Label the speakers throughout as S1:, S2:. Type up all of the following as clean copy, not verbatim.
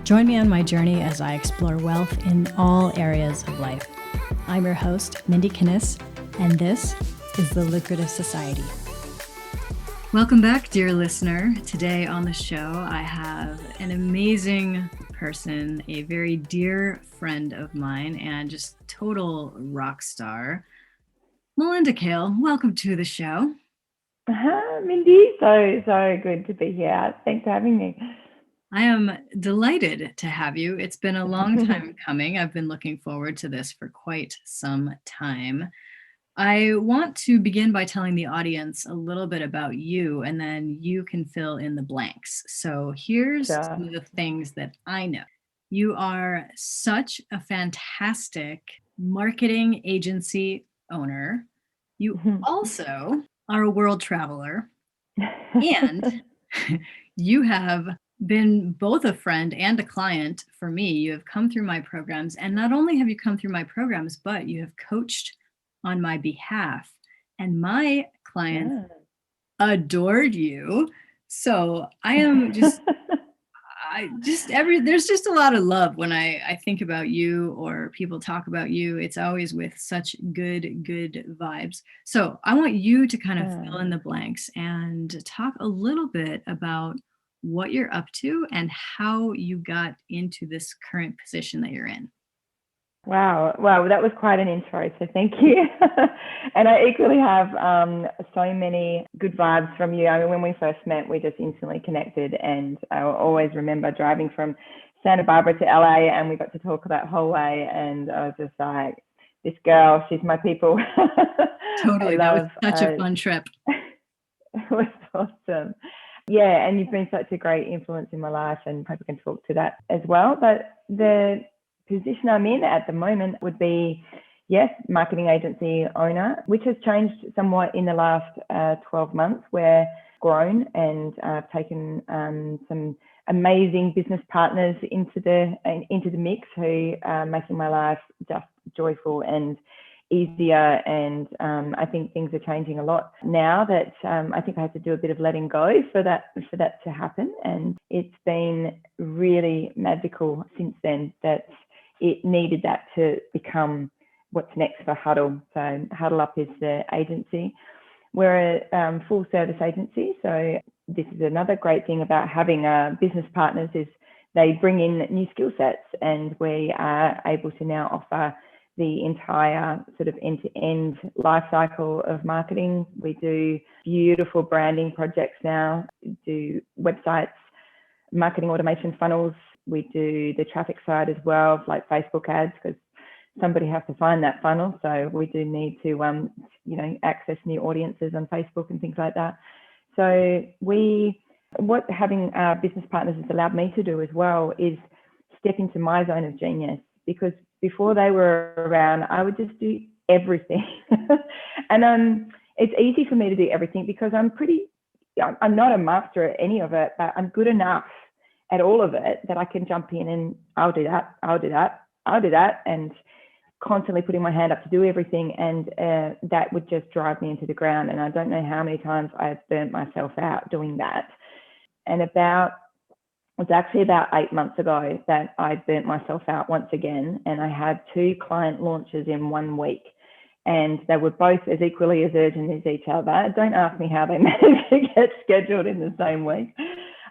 S1: Join me on my journey as I explore wealth in all areas of life. I'm your host, Mindie Cahill, and this is The Lucrative Society. Welcome back, dear listener. Today on the show, I have an amazing person, a very dear friend of mine, and just total rock star, Melinda Cahill. Welcome to the show.
S2: Mindie, so good to be here. Thanks for having me.
S1: I am delighted to have you. It's been a long time coming. I've been looking forward to this for quite some time. I want to begin by telling the audience a little bit about you, and then you can fill in the blanks. So here's some of the things that I know. You are such a fantastic marketing agency owner. You also are a world traveler, and you have been both a friend and a client for me. You have come through my programs, and not only have you come through my programs, but you have coached on my behalf, and my clients adored you. So I am just there's just a lot of love when I think about you or people talk about you. It's always with such good vibes. So I want you to kind of fill in the blanks and talk a little bit about what you're up to and how you got into this current position that you're in.
S2: Wow, that was quite an intro, so thank you. And I equally have so many good vibes from you. I mean, when we first met, we just instantly connected, and I always remember driving from Santa Barbara to LA, and we got to talk that whole way, and I was just like, this girl, she's my people.
S1: Totally, that was such a fun trip.
S2: It was awesome. Yeah, and you've been such a great influence in my life, and hope we can talk to that as well. But the position I'm in at the moment would be, yes, marketing agency owner, which has changed somewhat in the last 12 months. We're grown and taken some amazing business partners into the mix who are making my life just joyful and easier. And I think things are changing a lot now that I think I have to do a bit of letting go for that to happen. And it's been really magical since then that it needed that to become what's next for Huddle. So Huddle Up is the agency. We're a full service agency. So this is another great thing about having business partners is they bring in new skill sets, and we are able to now offer the entire sort of end-to-end life cycle of marketing. We do beautiful branding projects now, do websites, marketing automation funnels. We do the traffic side as well, like Facebook ads, because somebody has to find that funnel. So we do need to, access new audiences on Facebook and things like that. So what having business partners has allowed me to do as well is step into my zone of genius, because before they were around, I would just do everything. And it's easy for me to do everything because I'm not a master at any of it, but I'm good enough at all of it that I can jump in and I'll do that, and constantly putting my hand up to do everything. And that would just drive me into the ground. And I don't know how many times I've burnt myself out doing that. And it was actually about 8 months ago that I burnt myself out once again. And I had 2 client launches in 1 week. And they were both as equally as urgent as each other. Don't ask me how they managed to get scheduled in the same week.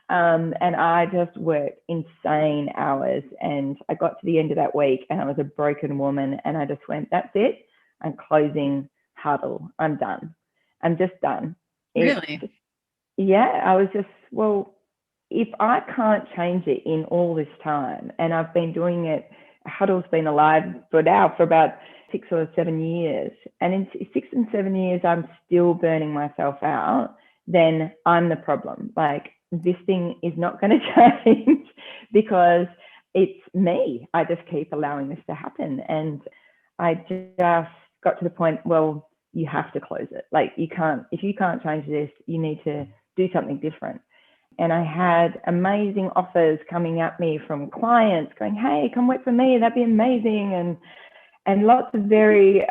S2: And I just worked insane hours, and I got to the end of that week and I was a broken woman, and I just went, that's it. I'm closing Huddle. I'm done. I'm just done.
S1: Really?
S2: I was just, well, if I can't change it in all this time, and I've been doing it, Huddle's been alive for about 6 or 7 years, and in 6 and 7 years, I'm still burning myself out, then I'm the problem. Like, this thing is not going to change because it's me. I just keep allowing this to happen. And I just got to the point, well, you have to close it. Like, if you can't change this, you need to do something different. And I had amazing offers coming at me from clients going, hey, come work for me. That'd be amazing. And lots of very,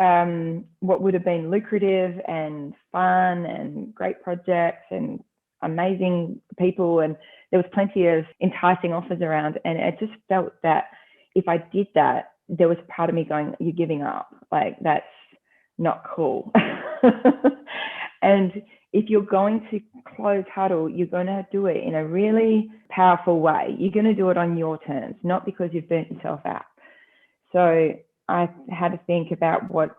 S2: what would have been lucrative and fun and great projects and amazing people, and there was plenty of enticing offers around. And I just felt that if I did that, there was a part of me going, you're giving up. Like, that's not cool. And if you're going to close Huddle, you're going to do it in a really powerful way. You're going to do it on your terms, not because you've burnt yourself out. So I had to think about what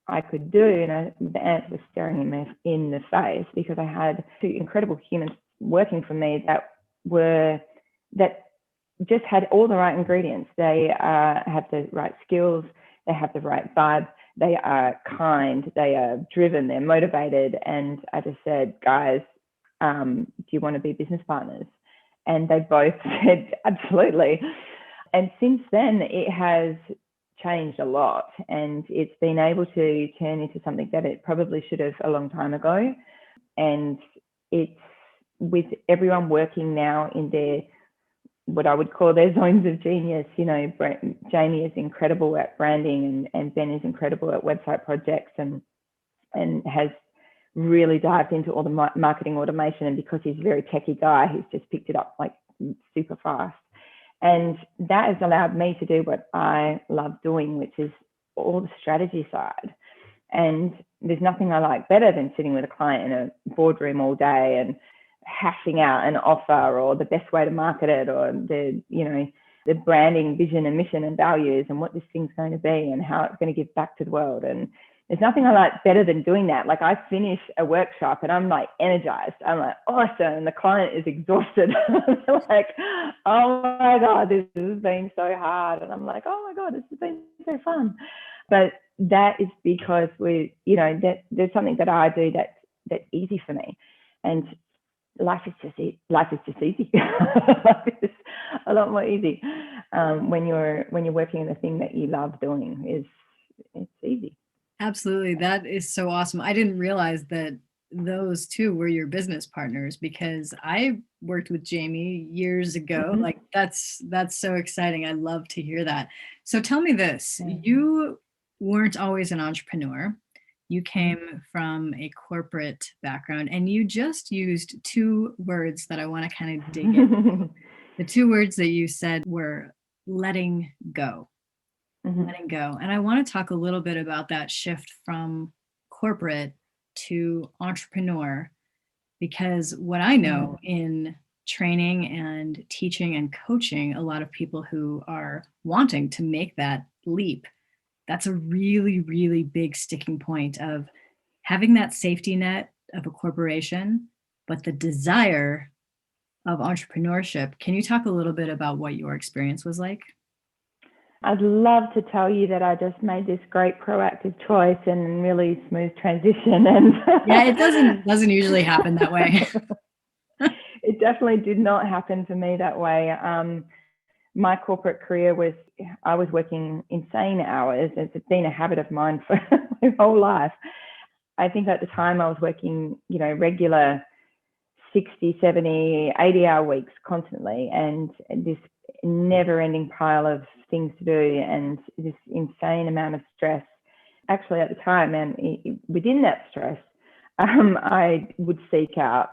S2: I could do, and the answer was staring in the face, because I had two incredible humans working for me that just had all the right ingredients. They have the right skills, they have the right vibe, they are kind, they are driven, they're motivated. And I just said, guys, do you want to be business partners? And they both said, absolutely. And since then, it has changed a lot, and it's been able to turn into something that it probably should have a long time ago. And it's with everyone working now in their, what I would call their zones of genius. You know, Jamie is incredible at branding, and Ben is incredible at website projects, and has really dived into all the marketing automation. And because he's a very techie guy, he's just picked it up like super fast. And that has allowed me to do what I love doing, which is all the strategy side. And there's nothing I like better than sitting with a client in a boardroom all day and hashing out an offer, or the best way to market it, or the branding, vision and mission and values, and what this thing's going to be, and how it's going to give back to the world. And there's nothing I like better than doing that. Like, I finish a workshop and I'm like energized. I'm like, awesome. And the client is exhausted. They're like, oh my God, this has been so hard. And I'm like, oh my God, this has been so fun. But that is because that there's something that I do that's easy for me. And life is just easy. Life is a lot more easy when you're working in the thing that you love doing. It's easy.
S1: Absolutely. That is so awesome. I didn't realize that those two were your business partners, because I worked with Jamie years ago.
S2: Mm-hmm.
S1: Like, that's so exciting. I love to hear that. So tell me this,
S2: Mm-hmm.
S1: you weren't always an entrepreneur. You came from a corporate background, and you just used two words that I want to kind of dig in. The two words that you said were letting go.
S2: Mm-hmm.
S1: Letting go. And I want to talk a little bit about that shift from corporate to entrepreneur, because what I know in training and teaching and coaching a lot of people who are wanting to make that leap, that's a really, really big sticking point of having that safety net of a corporation, but the desire of entrepreneurship. Can you talk a little bit about what your experience was like?
S2: I'd love to tell you that I just made this great proactive choice and really smooth transition. And
S1: yeah, it doesn't usually happen that way.
S2: It definitely did not happen for me that way. My corporate career I was working insane hours. It's been a habit of mine for my whole life. I think at the time I was working, regular 60, 70, 80-hour weeks constantly, and this never-ending pile of things to do, and this insane amount of stress. Actually, at the time, and within that stress, I would seek out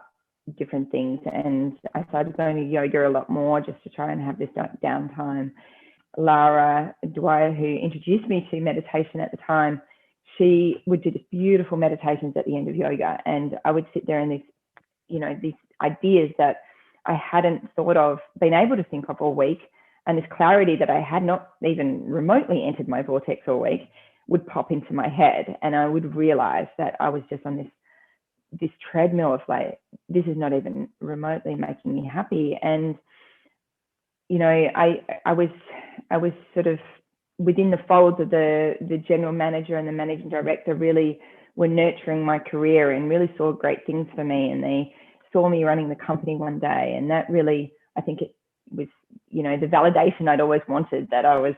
S2: different things, and I started going to yoga a lot more just to try and have this downtime. Lara Dwyer, who introduced me to meditation at the time, she would do these beautiful meditations at the end of yoga, and I would sit there and these ideas that I hadn't been able to think of all week, and this clarity that I had not even remotely entered my vortex all week would pop into my head, and I would realize that I was just on this treadmill of like, this is not even remotely making me happy. And I was sort of within the folds of the general manager and the managing director really were nurturing my career and really saw great things for me, and they saw me running the company one day, and that really, I think it was the validation I'd always wanted, that I was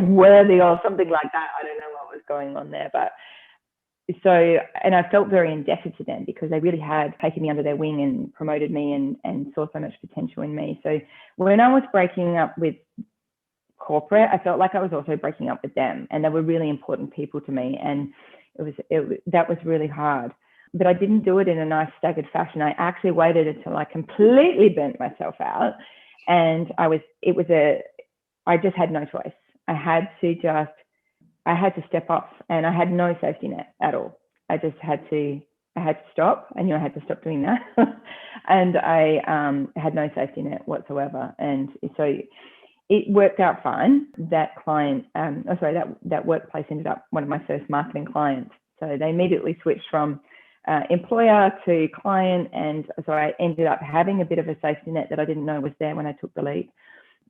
S2: worthy or something like that. I don't know what was going on there, but and I felt very indebted to them, because they really had taken me under their wing and promoted me and saw so much potential in me. So when I was breaking up with corporate, I felt like I was also breaking up with them, and they were really important people to me, and that was really hard. but I didn't do it in a nice staggered fashion. I actually waited until I completely burnt myself out. And I just had no choice. I had to step off, and I had no safety net at all. I had to stop. I knew I had to stop doing that. And I had no safety net whatsoever. And so it worked out fine. That client, that workplace ended up one of my first marketing clients. So they immediately switched from employer to client. And so I ended up having a bit of a safety net that I didn't know was there when I took the leap.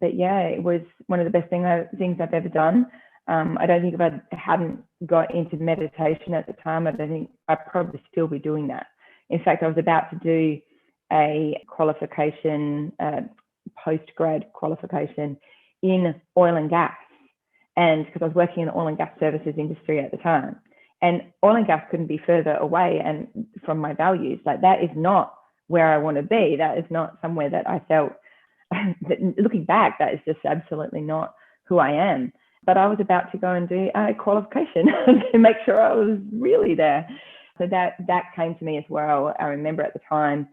S2: But yeah, it was one of the best things I've ever done. I don't think if I hadn't got into meditation at the time, I don't think I'd probably still be doing that. In fact, I was about to do a qualification, post-grad qualification in oil and gas. And because I was working in the oil and gas services industry at the time. And oil and gas couldn't be further away and from my values. Like, that is not where I want to be. That is not somewhere that I felt, that looking back, that is just absolutely not who I am. But I was about to go and do a qualification to make sure I was really there. So that came to me as well. I remember at the time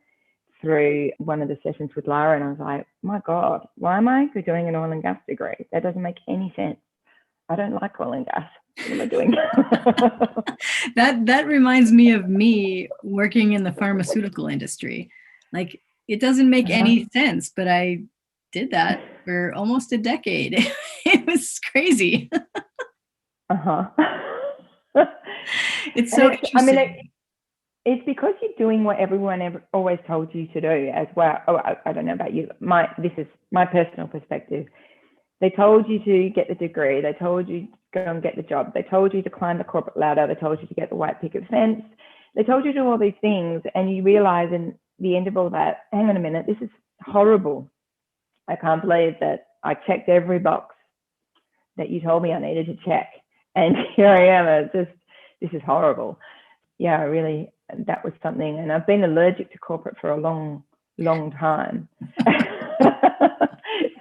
S2: through one of the sessions with Lara, and I was like, my God, why am I doing an oil and gas degree? That doesn't make any sense. I don't like oil and gas. What am I doing?
S1: That reminds me of me working in the pharmaceutical industry. Like, it doesn't make any sense, but I did that for almost a decade. It was crazy. It's so interesting.
S2: It's because you're doing what everyone always told you to do as well. Oh, I don't know about you. This is my personal perspective. They told you to get the degree. They told you to go and get the job. They told you to climb the corporate ladder. They told you to get the white picket fence. They told you to do all these things, and you realize in the end of all that, hang on a minute, this is horrible. I can't believe that I checked every box that you told me I needed to check. And here I am. This is horrible. Yeah, really, that was something. And I've been allergic to corporate for a long, long time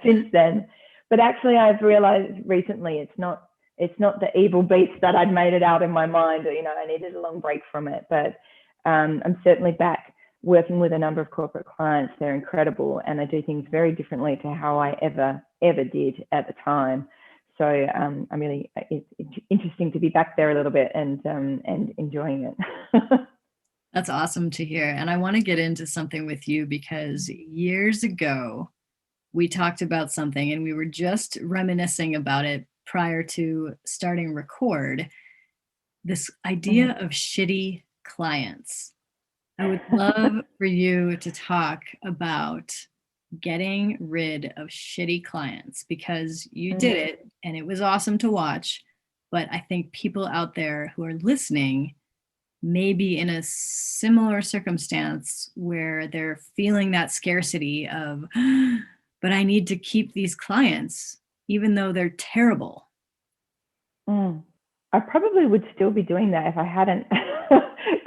S2: since then. But actually, I've realized recently it's not the evil beast that I'd made it out in my mind. I needed a long break from it. But I'm certainly back working with a number of corporate clients. They're incredible, and I do things very differently to how I ever did at the time. So it's interesting to be back there a little bit and enjoying it.
S1: That's awesome to hear. And I want to get into something with you, because years ago we talked about something, and we were just reminiscing about it prior to starting record. This idea of shitty clients. I would love for you to talk about getting rid of shitty clients, because you did it and it was awesome to watch. But I think people out there who are listening may be in a similar circumstance where they're feeling that scarcity of, but I need to keep these clients even though they're terrible.
S2: I probably would still be doing that if I hadn't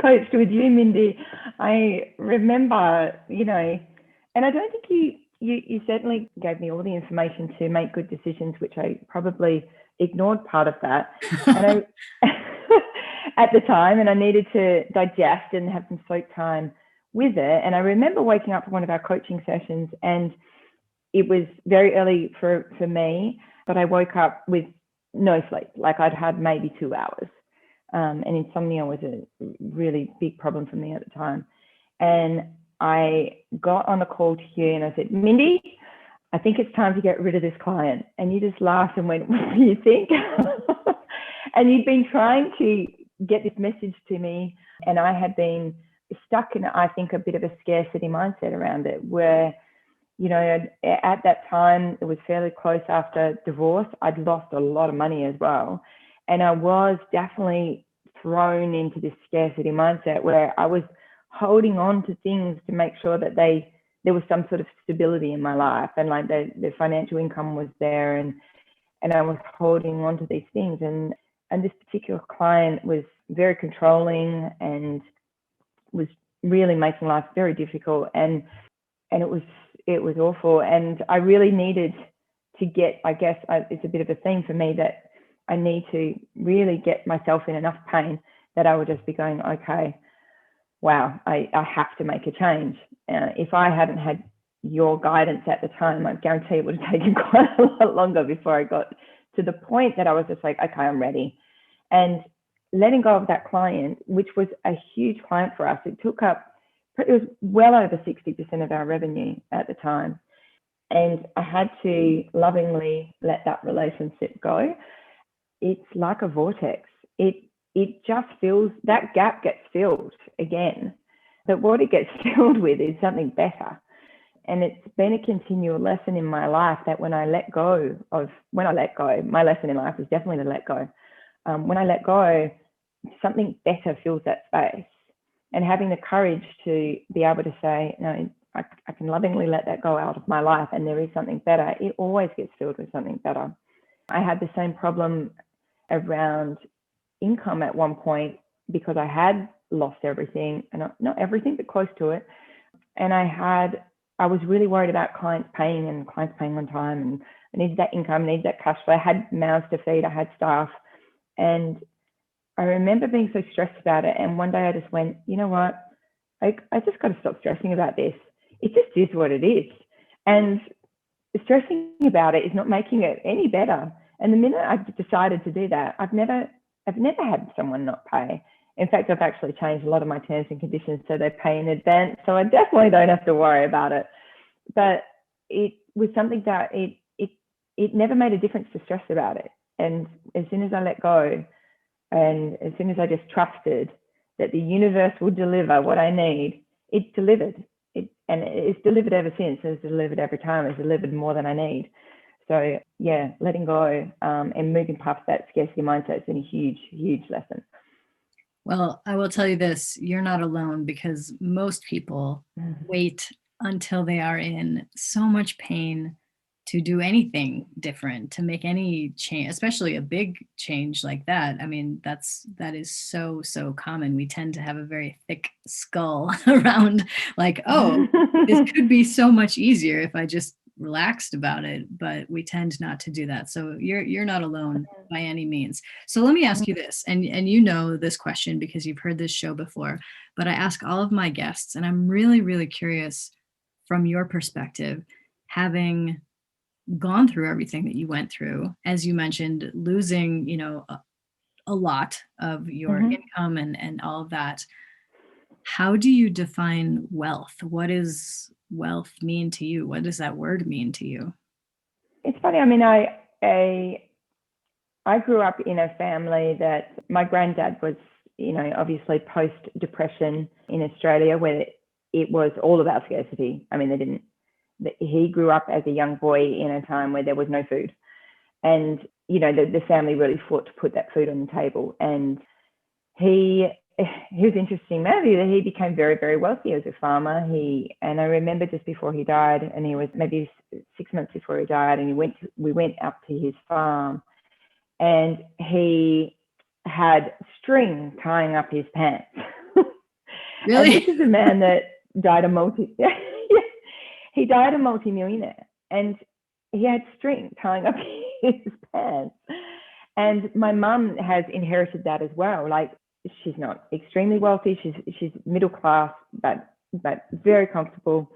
S2: coached with you, Mindie. I remember, and I don't think you certainly gave me all the information to make good decisions, which I probably ignored part of that. And at the time, and I needed to digest and have some soak time with it. And I remember waking up for one of our coaching sessions, and it was very early for me, but I woke up with no sleep. Like, I'd had maybe 2 hours. And insomnia was a really big problem for me at the time. And I got on a call to you and I said, Mindie, I think it's time to get rid of this client. And you just laughed and went, what do you think? And you'd been trying to get this message to me. And I had been stuck in, I think, a bit of a scarcity mindset around it, where, at that time, it was fairly close after divorce. I'd lost a lot of money as well. And I was definitely thrown into this scarcity mindset where I was holding on to things to make sure that there was some sort of stability in my life, and like the financial income was there, and I was holding on to these things. And this particular client was very controlling and was really making life very difficult, and it was awful. And I really needed to get, I guess it's a bit of a theme for me, that I need to really get myself in enough pain that I would just be going, okay, wow, I have to make a change. If I hadn't had your guidance at the time, I guarantee it would have taken quite a lot longer before I got to the point that I was just like, okay, I'm ready. And letting go of that client, which was a huge client for us, it was well over 60% of our revenue at the time. And I had to lovingly let that relationship go. It's like a vortex. It just feels, that gap gets filled again. But what it gets filled with is something better. And it's been a continual lesson in my life that when I let go, my lesson in life is definitely to let go. When I let go, something better fills that space. And having the courage to be able to say, no, I can lovingly let that go out of my life and there is something better, it always gets filled with something better. I had the same problem around income at one point because I had lost everything, and not everything, but close to it. And I was really worried about clients paying on time, and I needed that income, needed that cash flow. I had mouths to feed, I had staff. And I remember being so stressed about it. And one day I just went, you know what? I just got to stop stressing about this. It just is what it is. And stressing about it is not making it any better. And the minute I decided to do that, I've never had someone not pay. In fact, I've actually changed a lot of my terms and conditions so they pay in advance. So I definitely don't have to worry about it. But it was something that it never made a difference to stress about it. And as soon as I let go, and as soon as I just trusted that the universe will deliver what I need, it delivered. And it's delivered ever since. It's delivered every time. It's delivered more than I need. So yeah, letting go and moving past that scarcity mindset has been a huge, huge lesson.
S1: Well, I will tell you this, you're not alone, because most people wait until they are in so much pain to do anything different, to make any change, especially a big change like that. I mean, that is so common. We tend to have a very thick skull around like, oh, this could be so much easier if I just relaxed about it, but we tend not to do that. So you're not alone by any means. So let me ask you this, and you know this question because you've heard this show before, but I ask all of my guests, and I'm really curious from your perspective, having gone through everything that you went through, as you mentioned, losing, a lot of your income and all of that. How do you define wealth? What does wealth mean to you? What does that word mean to you?
S2: It's funny. I mean, I grew up in a family that my granddad was, obviously post-depression in Australia, where it was all about scarcity. I mean, he grew up as a young boy in a time where there was no food. And, the family really fought to put that food on the table. And he was interesting. Maybe that he became very, very wealthy as a farmer. And I remember just before he died, and he was maybe 6 months before he died, and we went up to his farm, and he had string tying up his pants.
S1: Really?
S2: And this is a man that died he died a multimillionaire, and he had string tying up his pants. And my mum has inherited that as well. Like, she's not extremely wealthy. She's middle class, but very comfortable.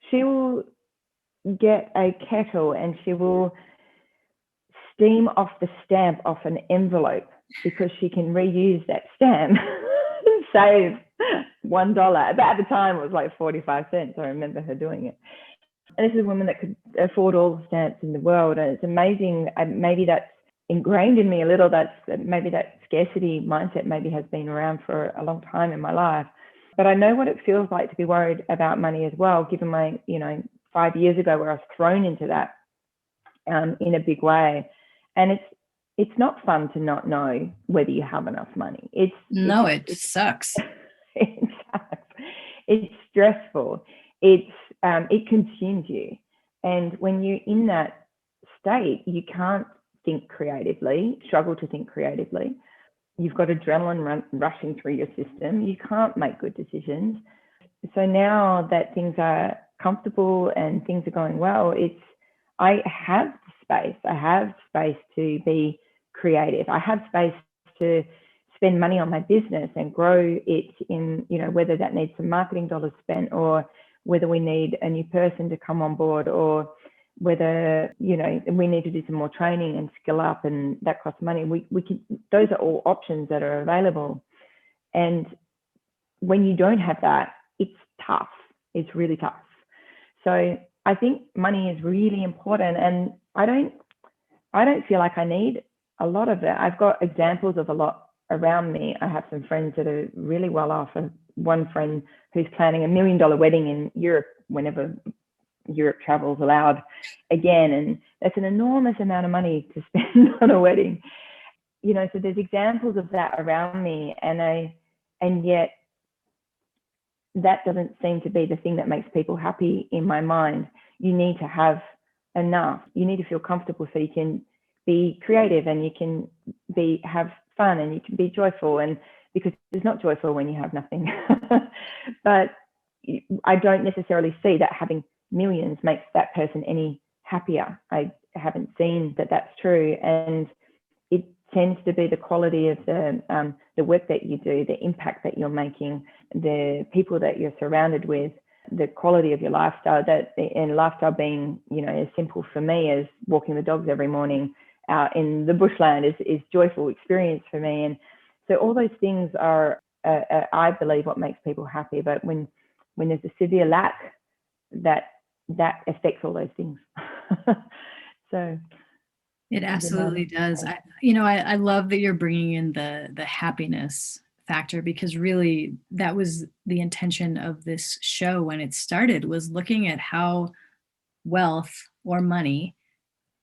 S2: She will get a kettle and she will steam off the stamp off an envelope because she can reuse that stamp and save $1. But at the time it was like 45 cents. I remember her doing it. And this is a woman that could afford all the stamps in the world. And it's amazing. Maybe that's ingrained in me a little. Maybe that scarcity mindset maybe has been around for a long time in my life. But I know what it feels like to be worried about money as well, given my, 5 years ago where I was thrown into that in a big way. And it's not fun to not know whether you have enough money. It
S1: sucks.
S2: It sucks. It's stressful. It consumes you. And when you're in that state, you can't think creatively, struggle to think creatively. You've got adrenaline rushing through your system. You can't make good decisions. So now that things are comfortable and things are going well, I have space. I have space to be creative. I have space to spend money on my business and grow it in, whether that needs some marketing dollars spent, or whether we need a new person to come on board, or whether, we need to do some more training and skill up, and that costs money. We can, those are all options that are available. And when you don't have that, it's tough. It's really tough. So I think money is really important, and I don't feel like I need a lot of it. I've got examples of a lot around me. I have some friends that are really well off, and one friend who's planning $1 million wedding in Europe whenever Europe travel's allowed again, and that's an enormous amount of money to spend on a wedding. So there's examples of that around me, and yet that doesn't seem to be the thing that makes people happy in my mind. You need to have enough. You need to feel comfortable so you can be creative, and you can have fun, and you can be joyful, and because it's not joyful when you have nothing. But I don't necessarily see that having millions makes that person any happier. I haven't seen that that's true, and it tends to be the quality of the work that you do, the impact that you're making, the people that you're surrounded with, the quality of your lifestyle. And lifestyle being, as simple for me as walking the dogs every morning out in the bushland is joyful experience for me. And so all those things are, I believe, what makes people happy. But when there's a severe lack, that affects all those things. So
S1: it absolutely does. I love that you're bringing in the happiness factor, because really that was the intention of this show when it started, was looking at how wealth or money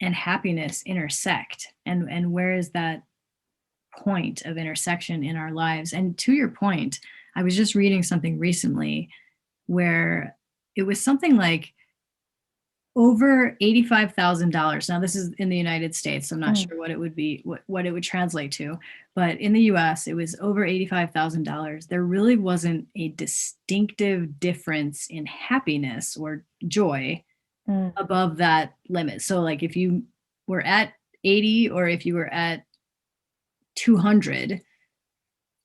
S1: and happiness intersect, and where is that point of intersection in our lives. And to your point, I was just reading something recently where it was something like over $85,000. Now, this is in the United States. So I'm not sure what it would be, what it would translate to. But in the US, it was over $85,000. There really wasn't a distinctive difference in happiness or joy above that limit. So like if you were at 80 or if you were at 200,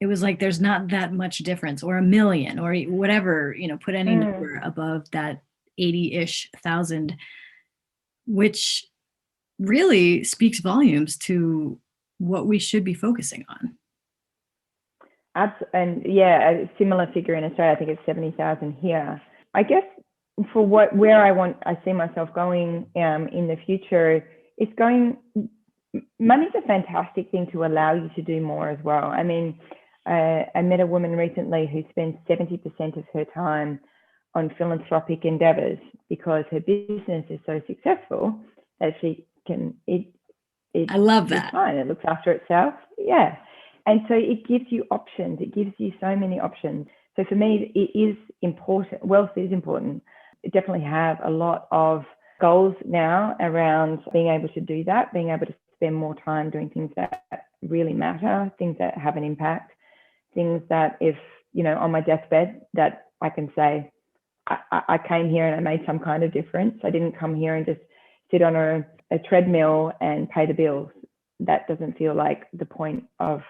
S1: it was like there's not that much difference, or 1 million, or whatever, put any number above that 80-ish thousand, which really speaks volumes to what we should be focusing on.
S2: And yeah, a similar figure in Australia. I think it's 70,000 here. I guess for where I see myself going in the future, money's a fantastic thing to allow you to do more as well. I mean, I met a woman recently who spends 70% of her time on philanthropic endeavors because her business is so successful that she can,
S1: I love that.
S2: Fine. It looks after itself. Yeah. And so it gives you options. It gives you so many options. So for me, it is important. Wealth is important. I definitely have a lot of goals now around being able to do that, being able to spend more time doing things that really matter, things that have an impact, things that if, on my deathbed, that I can say, I came here and I made some kind of difference. I didn't come here and just sit on a treadmill and pay the bills. That doesn't feel like the point of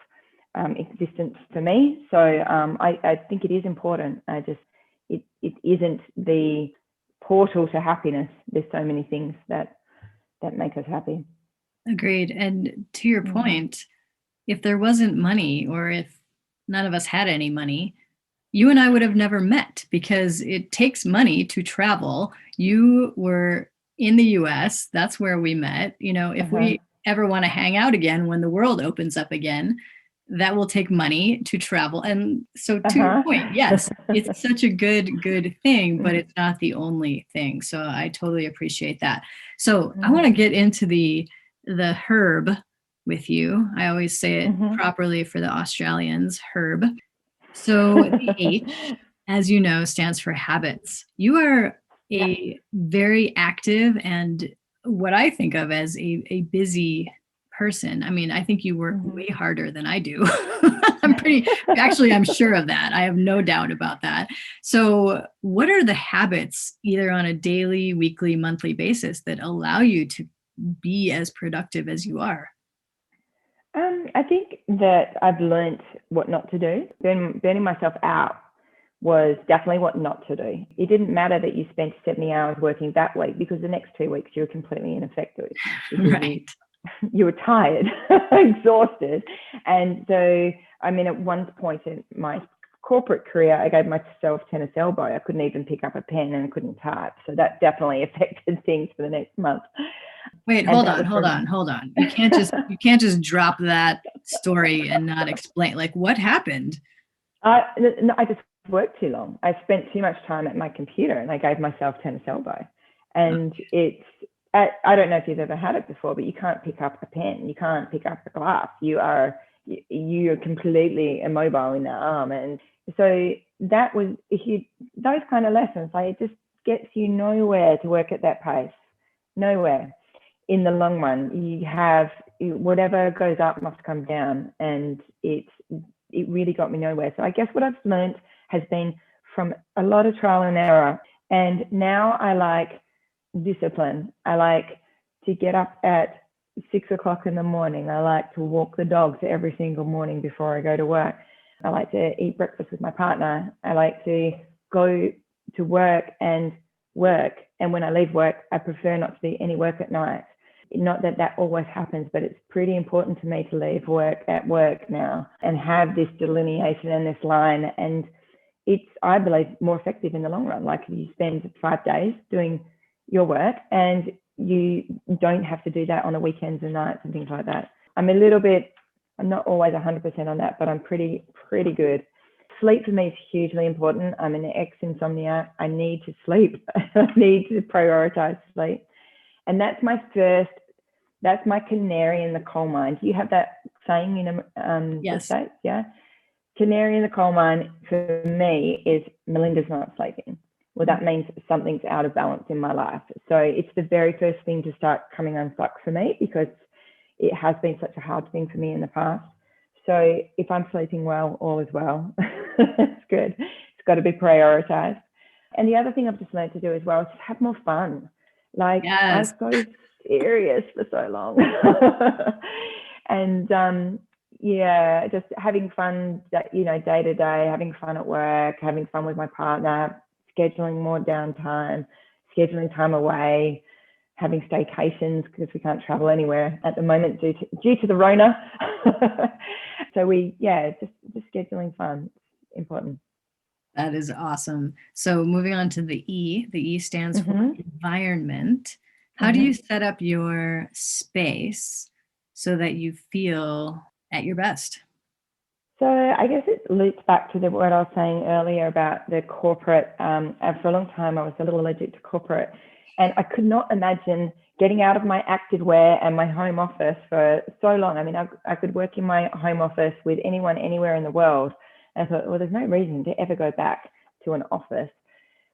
S2: existence for me. So I think it is important. It isn't the portal to happiness. There's so many things that make us happy.
S1: Agreed. And to your point, if there wasn't money, or if none of us had any money, you and I would have never met, because it takes money to travel. You were in the US, that's where we met. If we ever want to hang out again when the world opens up again, that will take money to travel. And so to your point, yes, it's such a good thing, but it's not the only thing. So I totally appreciate that. So I want to get into the herb with you. I always say it properly for the Australians, herb. So the H, as you know, stands for habits. You are a very active and what I think of as a busy person. I mean, I think you work way harder than I do. I'm sure of that. I have no doubt about that. So what are the habits, either on a daily, weekly, monthly basis, that allow you to be as productive as you are?
S2: I think that I've learnt what not to do. Burning myself out was definitely what not to do. It didn't matter that you spent 70 hours working that week, because the next 2 weeks you were completely ineffective because
S1: Right.
S2: you were tired, exhausted. And so, I mean, at one point in my corporate career, I gave myself tennis elbow. I couldn't even pick up a pen and I couldn't type. So that definitely affected things for the next month.
S1: Wait,
S2: And
S1: hold
S2: that
S1: on,
S2: was
S1: hold
S2: from
S1: on, hold on. You can't just drop that story and not explain, like, what happened?
S2: I just worked too long. I spent too much time at my computer and I gave myself tennis elbow. And I don't know if you've ever had it before, but you can't pick up a pen, you can't pick up a glass. You're completely immobile in the arm. And so that was those kind of lessons, like, it just gets you nowhere to work at that pace. Nowhere. In the long run, you have whatever goes up must come down, and it really got me nowhere. So I guess what I've learned has been from a lot of trial and error. And now I like discipline. I like to get up at 6 o'clock in the morning. I like to walk the dogs every single morning before I go to work. I like to eat breakfast with my partner. I like to go to work. And when I leave work, I prefer not to do any work at night. Not that that always happens, but it's pretty important to me to leave work at work now and have this delineation and this line. And it's, I believe, more effective in the long run. Like, if you spend 5 days doing your work and you don't have to do that on the weekends and nights and things like that. I'm not always 100% on that, but I'm pretty good. Sleep for me is hugely important. I'm an ex-insomniac. I need to sleep. I need to prioritize sleep. And that's my canary in the coal mine. Do you have that saying in
S1: Yes.
S2: the States? Yeah. Canary in the coal mine for me is Melinda's not sleeping. Well, that means something's out of balance in my life. So it's the very first thing to start coming unstuck for me, because it has been such a hard thing for me in the past. So if I'm sleeping well, all is well. It's good. It's got to be prioritized. And the other thing I've just learned to do as well is just have more fun. Like, I
S1: Yes.
S2: was so serious for so long. And yeah, just having fun, day to day, having fun at work, having fun with my partner, scheduling more downtime, scheduling time away, having staycations, because we can't travel anywhere at the moment due to the Rona. So just scheduling fun, important.
S1: That is awesome. So moving on to the E stands for environment. How do you set up your space so that you feel at your best?
S2: So I guess it loops back to what I was saying earlier about the corporate. For a long time, I was a little allergic to corporate, and I could not imagine getting out of my activewear and my home office for so long. I mean, I could work in my home office with anyone, anywhere in the world. And I thought, well, there's no reason to ever go back to an office.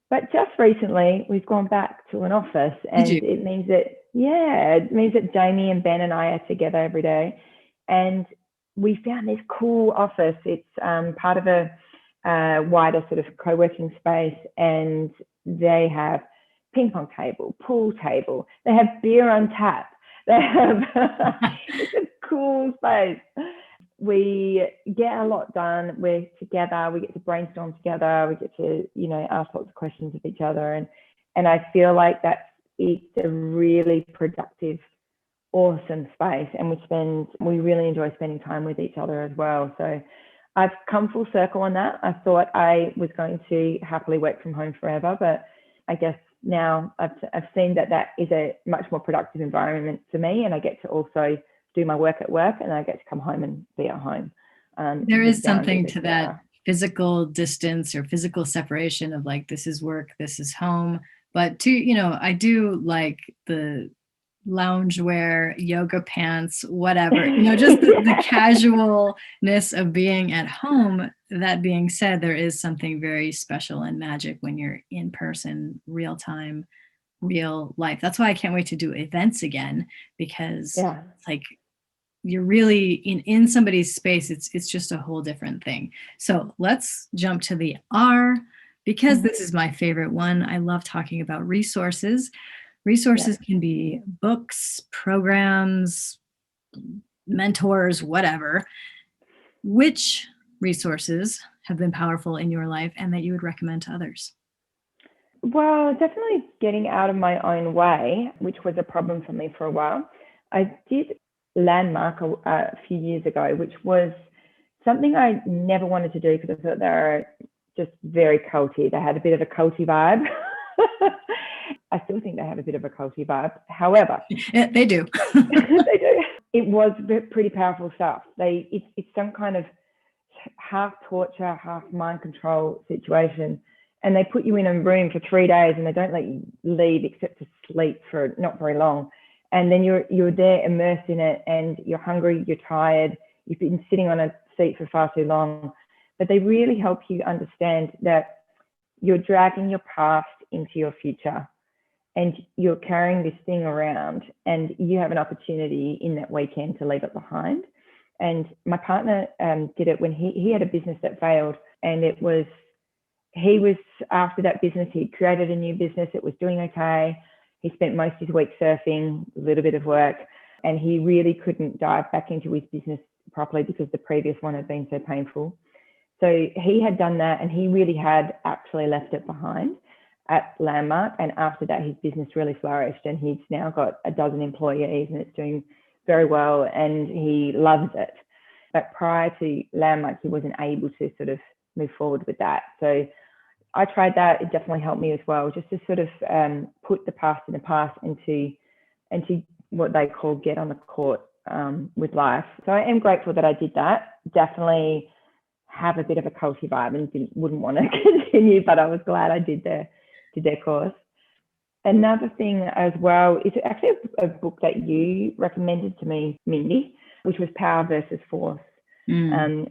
S2: But just recently, we've gone back to an office, and it means that Jamie and Ben and I are together every day. And we found this cool office. It's part of a wider sort of co-working space, and they have ping pong table, pool table. They have beer on tap. They have it's a cool space. We get a lot done. We're together. We get to brainstorm together. We get to ask lots of questions of each other, and I feel like it's a really productive, awesome space, and we really enjoy spending time with each other as well. So I've come full circle on that. I thought I was going to happily work from home forever, but I guess now I've seen that is a much more productive environment for me, and I get to also do my work at work, and I get to come home and be at home.
S1: There is something to that physical distance or physical separation of, like, this is work, this is home. But I do like the loungewear, yoga pants, whatever, just the casualness of being at home. That being said, there is something very special and magic when you're in person, real time, real life. That's why I can't wait to do events again, because it's like you're really in somebody's space. It's just a whole different thing. So let's jump to the R, because this is my favorite one. I love talking about resources. Resources can be books, programs, mentors, whatever. Which resources have been powerful in your life and that you would recommend to others?
S2: Well, definitely getting out of my own way, which was a problem for me for a while. I did Landmark a few years ago, which was something I never wanted to do because I thought they were just very culty. They had a bit of a culty vibe. I still think they have a bit of a culty vibe. However,
S1: they do.
S2: they do. It was pretty powerful stuff. It's some kind of half torture, half mind control situation. And they put you in a room for 3 days and they don't let you leave except to sleep for not very long. And then you're there immersed in it and you're hungry, you're tired, you've been sitting on a seat for far too long. But they really help you understand that you're dragging your past into your future and you're carrying this thing around and you have an opportunity in that weekend to leave it behind. And my partner did it when he had a business that failed, and he was after that business, he created a new business, it was doing okay. He spent most of his week surfing, a little bit of work, and he really couldn't dive back into his business properly because the previous one had been so painful. So he had done that and he really had actually left it behind at Landmark. And after that, his business really flourished and he's now got 12 employees and it's doing very well and he loves it. But prior to Landmark, he wasn't able to sort of move forward with that. So I tried that. It definitely helped me as well, just to sort of put the past in the past into what they call get on the court with life. So I am grateful that I did that. Definitely have a bit of a culty vibe and wouldn't want to continue, but I was glad I did their course. Another thing as well is actually a book that you recommended to me, Mindie, which was Power versus Force. An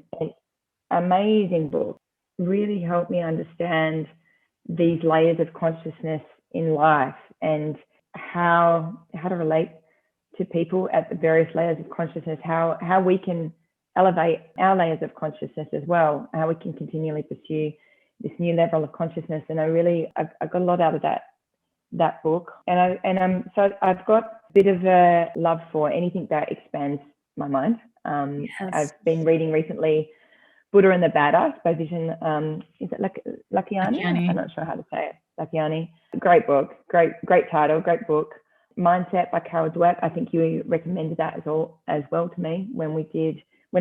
S2: amazing book. Really helped me understand these layers of consciousness in life and how to relate to people at the various layers of consciousness, how we can elevate our layers of consciousness as well, how we can continually pursue this new level of consciousness. And I got a lot out of that book. So I've got a bit of a love for anything that expands my mind.
S1: Yes.
S2: I've been reading recently Buddha and the Badass by Vision. Is it Lakiani? I'm not sure how to say it. Lakiani. Great book. Great title. Great book. Mindset by Carol Dweck. I think you recommended that as well to me when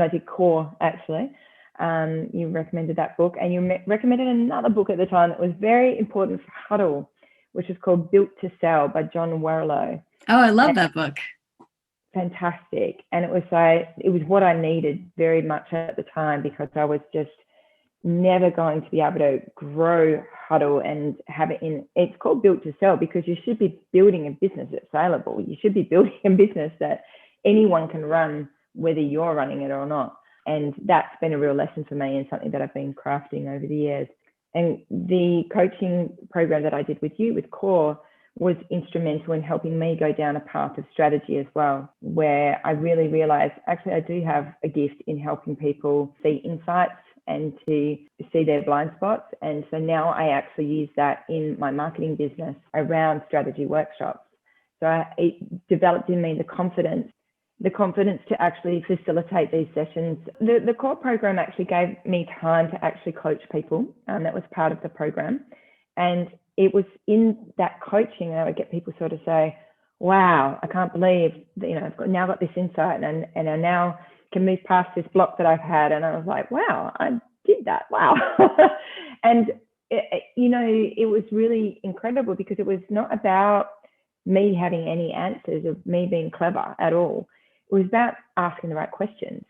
S2: I did core, actually. You recommended that book, and you recommended another book at the time that was very important for Huddle, which is called Built to Sell by John Warrillow.
S1: Oh, I love that book.
S2: Fantastic. And it was what I needed very much at the time, because I was just never going to be able to grow Huddle and have it it's called Built to Sell because you should be building a business that's saleable. You should be building a business that anyone can run, whether you're running it or not. And that's been a real lesson for me and something that I've been crafting over the years. And the coaching program that I did with you, with Core, was instrumental in helping me go down a path of strategy as well, where I really realized, actually, I do have a gift in helping people see insights and to see their blind spots. And so now I actually use that in my marketing business around strategy workshops. So it developed in me the confidence to actually facilitate these sessions. The core program actually gave me time to actually coach people. That was part of the program. And it was in that coaching I would get people sort of say, wow, I can't believe that, I've now got this insight and I now can move past this block that I've had. And I was like, wow, I did that. Wow. And, it was really incredible because it was not about me having any answers or me being clever at all. It was about asking the right questions.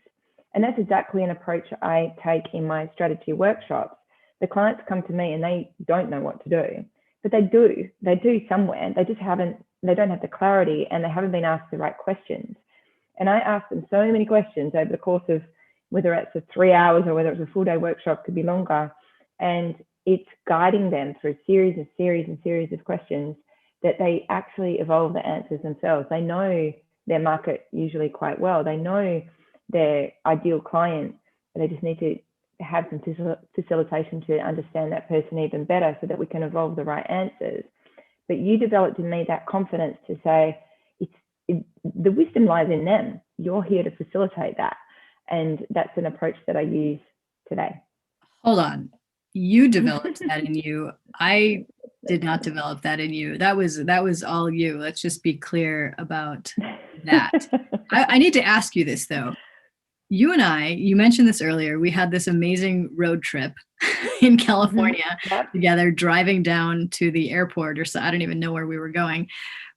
S2: And that's exactly an approach I take in my strategy workshops. The clients come to me and they don't know what to do, but they do somewhere. They don't have the clarity and they haven't been asked the right questions. And I ask them so many questions over the course of whether it's 3 hours or whether it's a full day workshop, could be longer. And it's guiding them through a series of questions that they actually evolve the answers themselves. They know their market usually quite well. They know their ideal client. They just need to have some facilitation to understand that person even better so that we can evolve the right answers. But you developed in me that confidence to say, the wisdom lies in them. You're here to facilitate that. And that's an approach that I use today.
S1: Hold on. You developed that in you. I did not develop that in you. That was all you. Let's just be clear about that. I need to ask you this though. You and I, you mentioned this earlier, we had this amazing road trip in California together, driving down to the airport, or so I don't even know where we were going,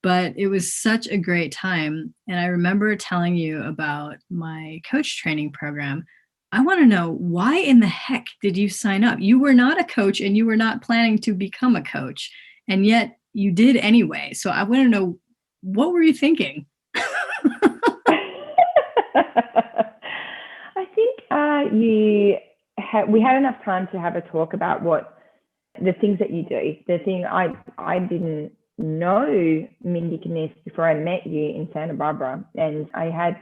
S1: but it was such a great time. And I remember telling you about my coach training program. I want to know, why in the heck did you sign up? You were not a coach and you were not planning to become a coach, and yet you did anyway. So I want to know, what were you thinking?
S2: I think we had enough time to have a talk about what the things that you do. The thing I didn't know Mindie Cahill before I met you in Santa Barbara, and I had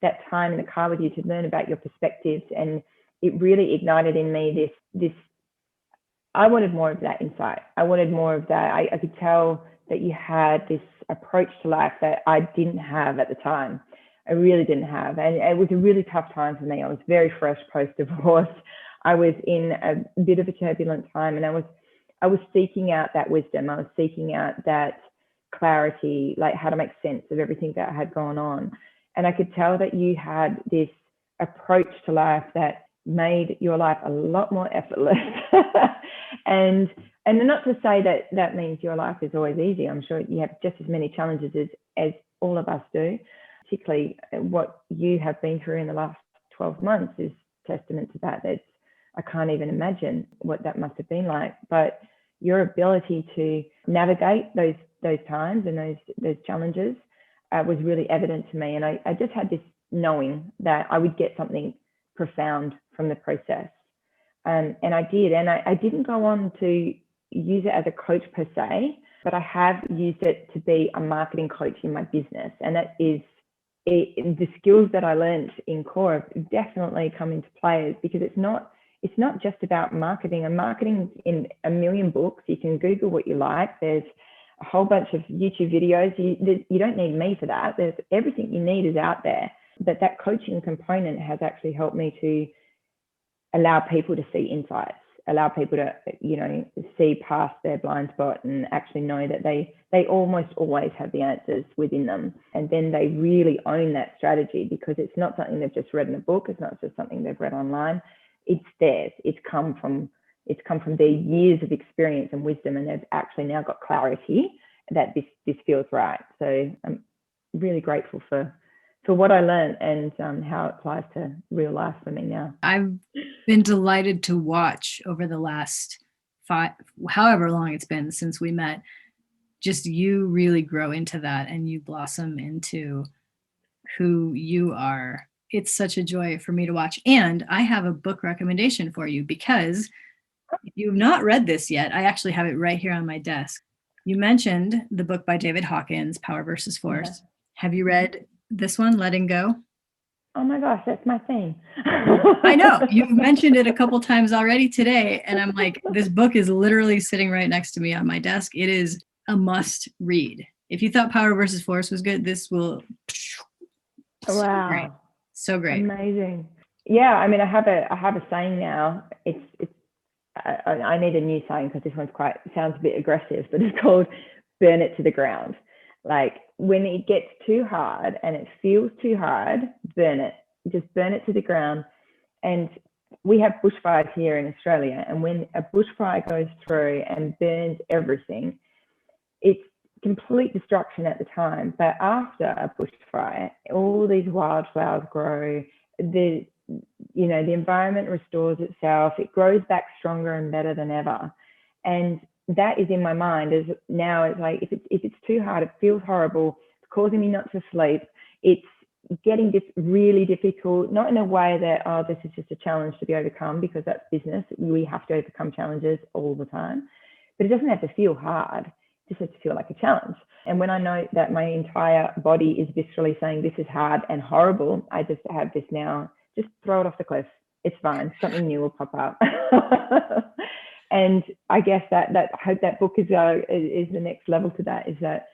S2: that time in the car with you to learn about your perspectives, and it really ignited in me this. I wanted more of that insight. I wanted more of that. I could tell that you had this approach to life that I didn't have at the time. I really didn't have. And it was a really tough time for me. I was very fresh post-divorce. I was in a bit of a turbulent time, and I was seeking out that wisdom. I was seeking out that clarity, like how to make sense of everything that had gone on. And I could tell that you had this approach to life that made your life a lot more effortless. and not to say that that means your life is always easy. I'm sure you have just as many challenges as all of us do. Particularly what you have been through in the last 12 months is testament to that. I can't even imagine what that must have been like. But your ability to navigate those times and those challenges was really evident to me. And I just had this knowing that I would get something profound from the process. And I did. And I didn't go on to use it as a coach per se, but I have used it to be a marketing coach in my business. And that is the skills that I learned in core have definitely come into play, because it's not just about marketing. And marketing in a million books. You can Google what you like. There's a whole bunch of YouTube videos. You don't need me for that. There's everything you need is out there. But that coaching component has actually helped me to allow people to see insights, allow people to, see past their blind spot and actually know that they almost always have the answers within them. And then they really own that strategy, because it's not something they've just read in a book. It's not just something they've read online. It's theirs. It's come from their years of experience and wisdom, and they've actually now got clarity that this feels right. So I'm really grateful for what I learned and how it applies to real life for me now.
S1: I've been delighted to watch over the last however long it's been since we met, just you really grow into that and you blossom into who you are. It's such a joy for me to watch. And I have a book recommendation for you, because if you've not read this yet, I actually have it right here on my desk. You mentioned the book by David Hawkins, Power versus Force. Yeah. Have you read this one, Letting Go?
S2: Oh my gosh, that's my thing.
S1: I know. You've mentioned it a couple times already today. And I'm like, this book is literally sitting right next to me on my desk. It is a must read. If you thought Power versus Force was good, this will.
S2: Wow.
S1: So great.
S2: Amazing. Yeah. I mean, I have a saying now. I need a new saying, because this one's sounds a bit aggressive, but it's called burn it to the ground. Like, when it gets too hard and it feels too hard, burn it. Just burn it to the ground. And we have bushfires here in Australia. And when a bushfire goes through and burns everything, it's complete destruction at the time. But after a bushfire, all these wildflowers grow. The environment restores itself. It grows back stronger and better than ever. And that is in my mind. Is now it's like, if it's too hard, it feels horrible. It's causing me not to sleep. It's getting this really difficult, not in a way that, oh, this is just a challenge to be overcome, because that's business. We have to overcome challenges all the time. But it doesn't have to feel hard. It just has to feel like a challenge. And when I know that my entire body is viscerally saying this is hard and horrible, I just have this now, just throw it off the cliff. It's fine. Something new will pop up. And I guess that I hope that book is the next level to that, is that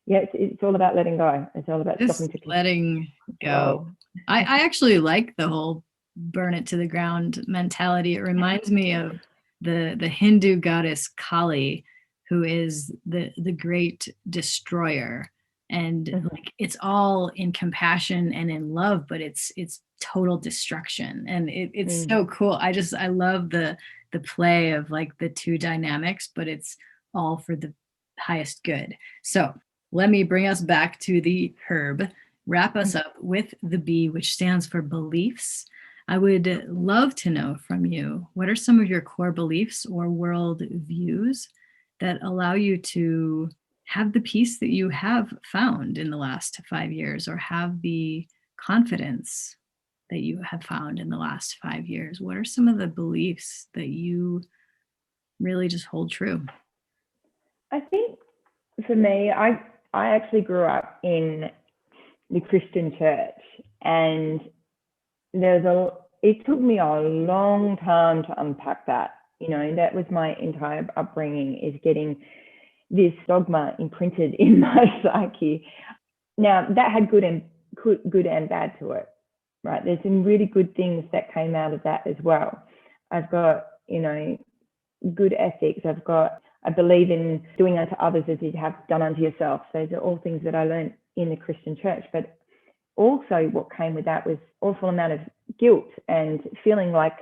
S2: yeah, it's all about letting go. It's all about
S1: Just
S2: stopping to
S1: letting go.
S2: control.
S1: I actually like the whole burn it to the ground mentality. It reminds me of the Hindu goddess Kali, who is the great destroyer. And like it's all in compassion and in love, but it's total destruction. And it's so cool. I love the play of like the two dynamics, but it's all for the highest good. So let me bring us back to the herb, wrap us up with the B, which stands for beliefs. I would love to know from you, what are some of your core beliefs or world views that allow you to have the peace that you have found in the last 5 years, or have the confidence that you have found in the last 5 years? What are some of the beliefs that you really just hold true?
S2: I think for me, I actually grew up in the Christian church, and it took me a long time to unpack that. You know, that was my entire upbringing, is getting this dogma imprinted in my psyche. Now that had good and bad to it, right? There's some really good things that came out of that as well. I've got, you know, good ethics. I believe in doing unto others as you have done unto yourself. Those are all things that I learned in the Christian church. But also what came with that was awful amount of guilt and feeling like,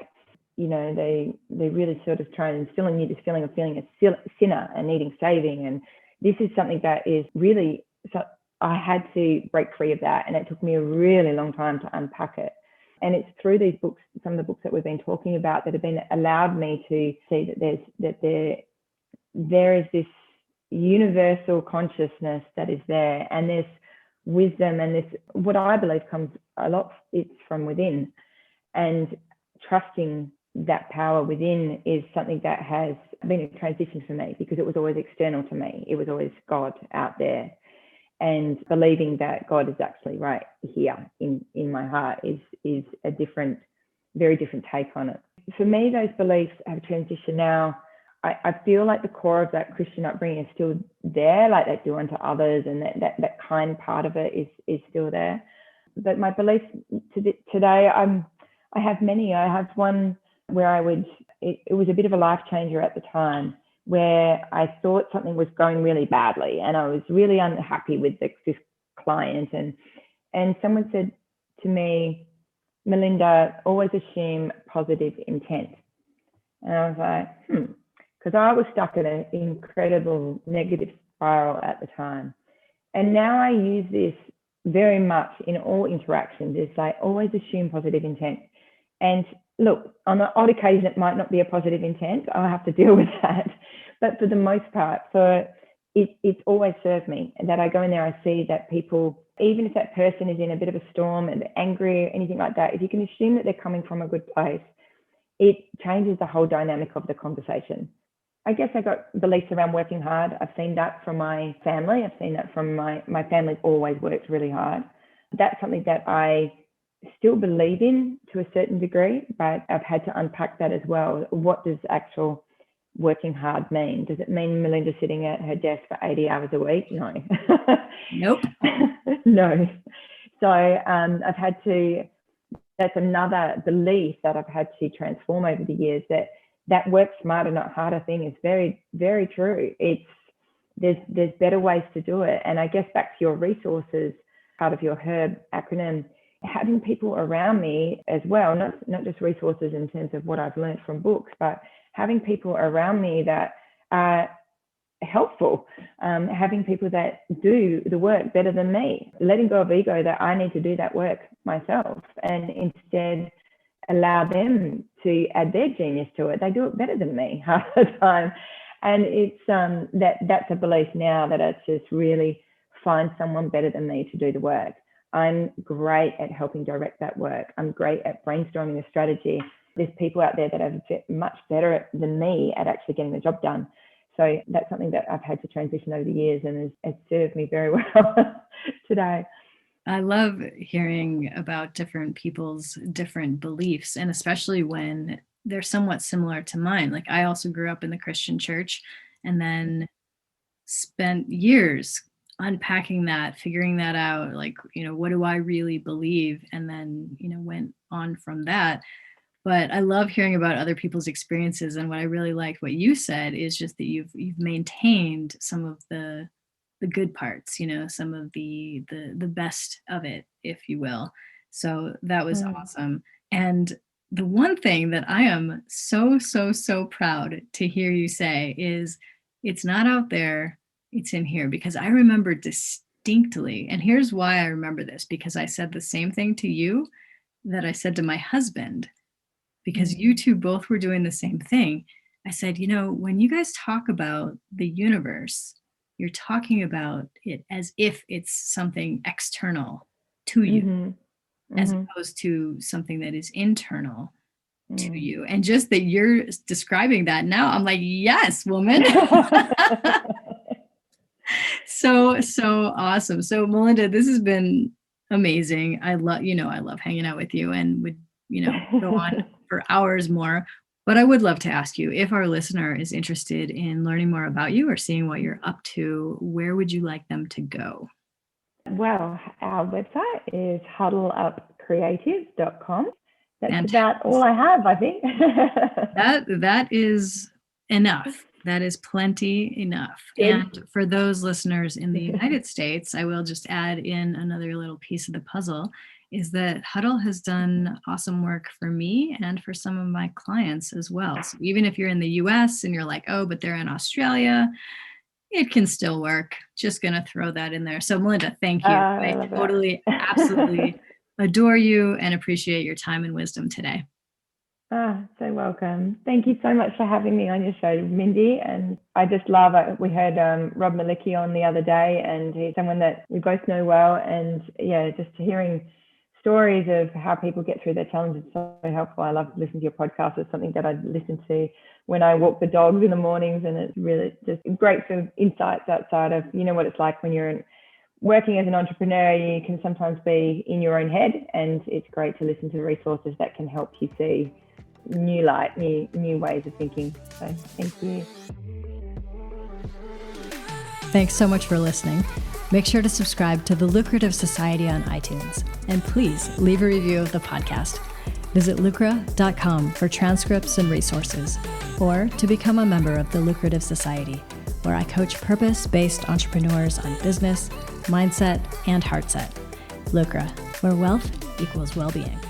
S2: you know, they really sort of try and instill in you this feeling of feeling a sinner and needing saving. And this is something that is really, so I had to break free of that. And it took me a really long time to unpack it. And it's through these books, some of the books that we've been talking about, that have been allowed me to see that there is this universal consciousness that is there, and this wisdom, and this, what I believe comes a lot, it's from within. And trusting that power within is something that has been a transition for me, because it was always external to me. It was always God out there. And believing that God is actually right here in my heart is a different, very different take on it. For me, those beliefs have transitioned now. I feel like the core of that Christian upbringing is still there, like that do unto others, and that kind part of it is still there. But my beliefs today, I have many. I have one where it was a bit of a life changer at the time, where I thought something was going really badly and I was really unhappy with this client. And someone said to me, Melinda, always assume positive intent. And I was like, because I was stuck in an incredible negative spiral at the time. And now I use this very much in all interactions. It's like, always assume positive intent. And look, on the odd occasion, it might not be a positive intent. I'll have to deal with that. But for the most part, it's always served me. And that I go in there, I see that people, even if that person is in a bit of a storm and they're angry or anything like that, if you can assume that they're coming from a good place, it changes the whole dynamic of the conversation. I guess I got beliefs around working hard. I've seen that from my family. I've seen that from my family's always worked really hard. That's something that I still believe in to a certain degree, but I've had to unpack that as well. What does actual working hard mean? Does it mean Melinda sitting at her desk for 80 hours a week? No.
S1: Nope.
S2: No. So I've had to, that's another belief that I've had to transform over the years, that work smarter, not harder thing is very, very true. There's better ways to do it. And I guess back to your resources, part of your HERB acronym, having people around me as well, not just resources in terms of what I've learned from books, but having people around me that are helpful, having people that do the work better than me, letting go of ego that I need to do that work myself, and instead allow them to add their genius to it. They do it better than me half the time. And it's that's a belief now, that it's just really find someone better than me to do the work. I'm great at helping direct that work. I'm great at brainstorming a strategy. There's people out there that are much better than me at actually getting the job done. So that's something that I've had to transition over the years, and has served me very well today.
S1: I love hearing about different people's different beliefs, and especially when they're somewhat similar to mine. Like, I also grew up in the Christian church and then spent years unpacking that, figuring that out, like, what do I really believe? And then, went on from that. But I love hearing about other people's experiences. And what I really liked what you said is just that you've maintained some of the good parts, some of the best of it, if you will. So that was awesome. And the one thing that I am so, so, so proud to hear you say is it's not out there, it's in here. Because I remember distinctly, and here's why I remember this, because I said the same thing to you that I said to my husband, because you two both were doing the same thing. I said, when you guys talk about the universe, you're talking about it as if it's something external to you, as opposed to something that is internal to you. And just that you're describing that now, I'm like, yes, woman. So awesome. So Melinda, this has been amazing. I love hanging out with you, and would, go on for hours more. But I would love to ask you, if our listener is interested in learning more about you or seeing what you're up to, where would you like them to go?
S2: Well, our website is huddleupcreative.com. That's about all I have, I think.
S1: That is enough. That is plenty enough. And for those listeners in the United States, I will just add in another little piece of the puzzle, is that Huddle has done awesome work for me and for some of my clients as well. So even if you're in the US and you're like, oh, but they're in Australia, it can still work. Just going to throw that in there. So Melinda, thank you. I totally, absolutely adore you and appreciate your time and wisdom today.
S2: So welcome. Thank you so much for having me on your show, Mindie. And I just love it. We heard Rob Malicki on the other day, and he's someone that we both know well. And yeah, just hearing stories of how people get through their challenges is so helpful. I love listening to your podcast. It's something that I listen to when I walk the dogs in the mornings, and it's really just great for insights outside of, what it's like when you're working as an entrepreneur. You can sometimes be in your own head, and it's great to listen to resources that can help you see new light, new ways of thinking. So thank you.
S1: Thanks so much for listening. Make sure to subscribe to the Lucrative Society on iTunes, and please leave a review of the podcast. Visit lucra.com for transcripts and resources, or to become a member of the Lucrative Society, where I coach purpose-based entrepreneurs on business, mindset, and heartset. Lucra, where wealth equals well-being.